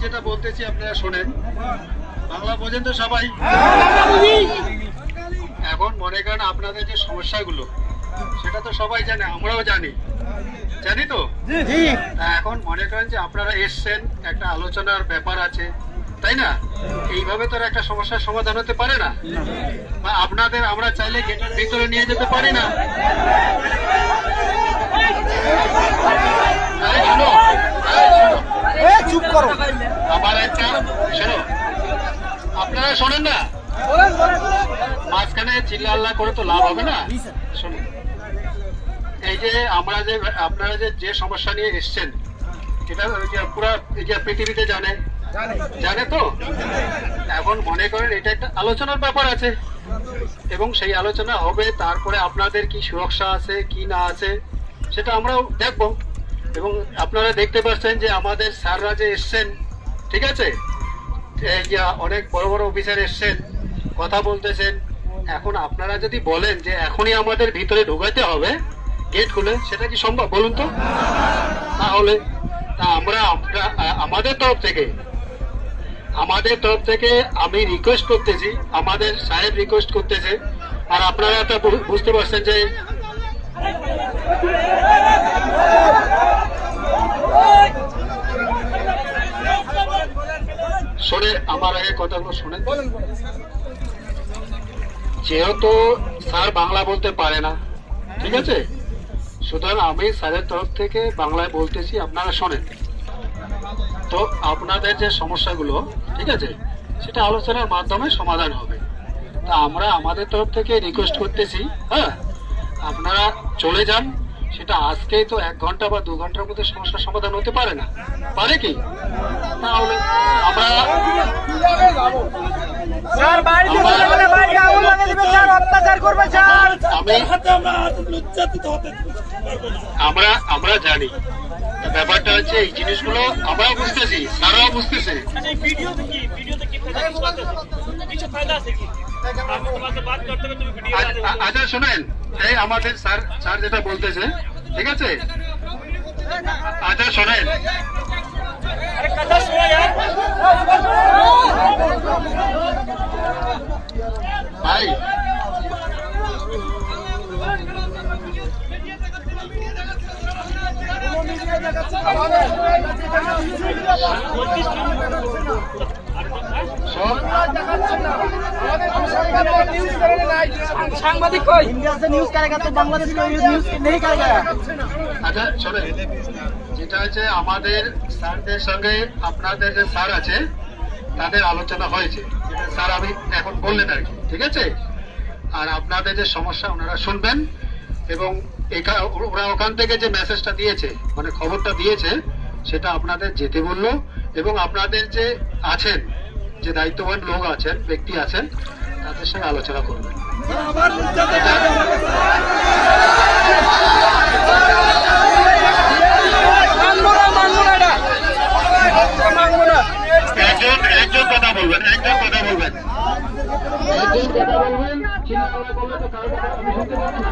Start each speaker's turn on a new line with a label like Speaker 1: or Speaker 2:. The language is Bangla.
Speaker 1: যেটা বলতেছি আপনারা শোনেন। বাংলা বোঝেন তো সবাই? এখন মনে করেন আপনাদের যে সমস্যাগুলো সেটা তো সবাই জানে, আমরাও জানি, জানি তো। এখন মনে করেন যে আপনারা এসছেন, একটা আলোচনার ব্যাপার আছে, তাই না? এইভাবে তো একটা সমস্যার সমাধান হতে পারে না। বা আপনাদের আমরা চাইলে গেটের ভিতরে নিয়ে যেতে পারি না।
Speaker 2: চুপ করো।
Speaker 1: আবার একটা শোনো, আপনারা শোনেন না, মাঝখানে চিল্লা আল্লাহ করে তো লাভ হবে না। শোনেন, এই যে আপনারা যে সমস্যা নিয়ে এসছেন, এটা পুরো পৃথিবীতে জানে তো। এখন মনে করেন এটা একটা আলোচনার ব্যাপার আছে, এবং সেই আলোচনা হবে, তারপরে আপনাদের কি সুরক্ষা আছে কি না আছে সেটা আমরাও দেখবো। এবং আপনারা দেখতে পাচ্ছেন যে আমাদের স্যাররা যে এসছেন, ঠিক আছে, এই যে অনেক বড় বড় অফিসার এসছেন, কথা বলতেছেন। এখন আপনারা যদি বলেন যে এখনই আমাদের ভিতরে ঢোকাতে হবে গেট খুলে, সেটা কি সম্ভব বলুন তো? তাহলে আমাদের তরফ থেকে আমি রিকোয়েস্ট করতেছি, আমাদের সাহেব রিকোয়েস্ট করতেছে, আর আপনারা তো বুঝতে পারছেন যে শোনে, আমার আগে কথাগুলো শোনেন। যেহেতু স্যার বাংলা বলতে পারে না, ঠিক আছে, সুতরাং আমি স্যারের তরফ থেকে বাংলায় বলতেছি, আপনারা শোনেন। তো আপনাদের যে সমস্যাগুলো, ঠিক আছে, সেটা আলোচনার মাধ্যমে সমাধান হবে। তা আমরা আমাদের তরফ থেকে রিকোয়েস্ট করতেছি, হ্যাঁ, আপনারা চলে যান। সেটা আজকেই তো 1 ঘন্টা বা 2 ঘন্টার মধ্যে সমস্যার সমাধান হতে পারে না, পারে কি? তাহলে আমরা আমরা জানি ব্যাপারটা হচ্ছে, এই জিনিসগুলো আমরাও বুঝতেছি, স্যাররাও বুঝতেছে। আচ্ছা শোনেন, এই আমাদের স্যার যেটা বলতেছে, ঠিক আছে, আচ্ছা শোনেন, ভাই
Speaker 2: সাংবাদিক কই? इंडिया से न्यूज करेगा तो बांग्लादेश को न्यूज नहीं करेगा।
Speaker 1: আচ্ছা শোনেন, যেটা হচ্ছে আমাদের স্যারদের সঙ্গে আপনাদের যে স্যার আছে তাদের আলোচনা হয়েছে, স্যার আমি এখন বললেন আর কি, ঠিক আছে। আর আপনাদের যে সমস্যা ওনারা শুনবেন, এবং ওরা ওখান থেকে যে মেসেজটা দিয়েছে, মানে খবরটা দিয়েছে, সেটা আপনাদের যেতে বললো। এবং আপনাদের যে আছেন, যে দায়িত্ববান লোক আছেন, ব্যক্তি আছেন, তাদের সঙ্গে আলোচনা করবেন। একজন কথা বলবেন। চিন্তা করলে তো কারো কথা আমি শুনতে পারি না।